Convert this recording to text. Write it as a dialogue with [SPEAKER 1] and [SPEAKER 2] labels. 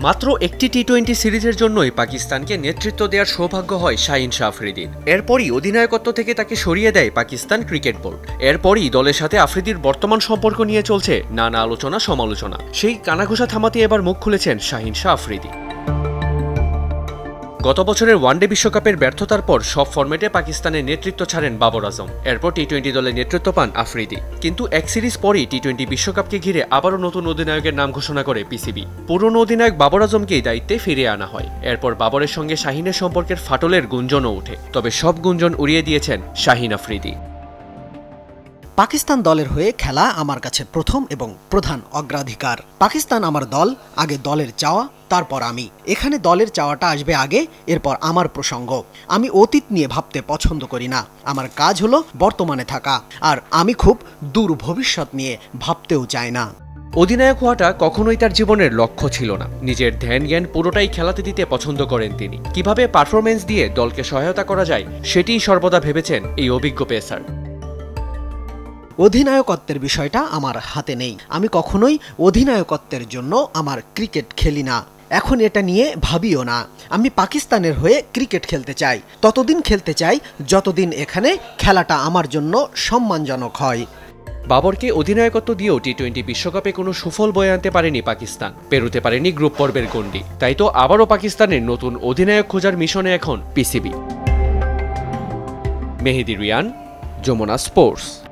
[SPEAKER 1] মাত্র একটি টি-20 সিরিজের জন্যই পাকিস্তানকে নেতৃত্ব দেওয়ার সৌভাগ্য হয় শাহিন শাহ আফ্রিদির। এরপরই অধিনায়কত্ব থেকে তাকে সরিয়ে দেয় পাকিস্তান ক্রিকেট বোর্ড। এরপরই দলের সাথে আফ্রিদির বর্তমান সম্পর্ক নিয়ে চলছে নানা আলোচনা সমালোচনা। সেই কানাঘুষা থামাতে এবার মুখ খুলেছেন শাহিন শাহ আফ্রিদি। গত বছরের ওয়ানডে বিশ্বকাপের ব্যর্থতার পর সব ফরম্যাটে পাকিস্তানের নেতৃত্ব ছাড়েন বাবর আজম। এরপর টি-20 দলের নেতৃত্ব পান আফ্রিদি। কিন্তু এক সিরিজ পরই টি-20 বিশ্বকাপকে ঘিরে আবারও নতুন অধিনায়কের নাম ঘোষণা করে পিসিবি। পুরনো অধিনায়ক বাবর আজমকেই দায়িত্বে ফিরিয়ে আনা হয়। এরপর বাবরের সঙ্গে শাহিনের সম্পর্কের ফাটলের গুঞ্জনও ওঠে। তবে সব গুঞ্জন উড়িয়ে দিয়েছেন শাহিন আফ্রিদি।
[SPEAKER 2] পাকিস্তান দলের হয়ে খেলা আমার কাছে প্রথম এবং প্রধান অগ্রাধিকার। পাকিস্তান আমার দল, আগে দলের চাওয়া, তারপর আমি। এখানে দলের চাওয়াটা আসবে আগে, এরপর আমার প্রসঙ্গ। আমি অতীত নিয়ে ভাবতে পছন্দ করি না। আমার কাজ হলো বর্তমানে থাকা, আর আমি খুব দূর ভবিষ্যৎ নিয়ে ভাবতেও চাই না।
[SPEAKER 1] অধিনায়ক হওয়াটা কখনোই তার জীবনের লক্ষ্য ছিল না। নিজের ধ্যান জ্ঞান পুরোটাই খেলাতে দিতে পছন্দ করেন তিনি। কিভাবে পারফরমেন্স দিয়ে দলকে সহায়তা করা যায় সেটিই সর্বদা ভেবেছেন এই অভিজ্ঞ পেসার।
[SPEAKER 2] অধিনায়কত্বের বিষয়টা আমার হাতে নেই। আমি কখনোই অধিনায়কত্বের জন্য আমার ক্রিকেট খেলি না। এখন এটা নিয়ে ভাবিও না। আমি পাকিস্তানের হয়ে ক্রিকেট খেলতে চাই, ততদিন খেলতে চাই যতদিন এখানে খেলাটা আমার জন্য সম্মানজনক হয়।
[SPEAKER 1] বাবরকে অধিনায়কত্ব দিয়েও টি-20 বিশ্বকাপে কোনো সুফল বয়ে আনতে পারেনি পাকিস্তান। পেরোতে পারেনি গ্রুপ পর্বের গণ্ডি। তাই তো আবারও পাকিস্তানের নতুন অধিনায়ক খোঁজার মিশনে এখন পিসিবি। মেহেদী রিয়ান, যমুনা স্পোর্টস।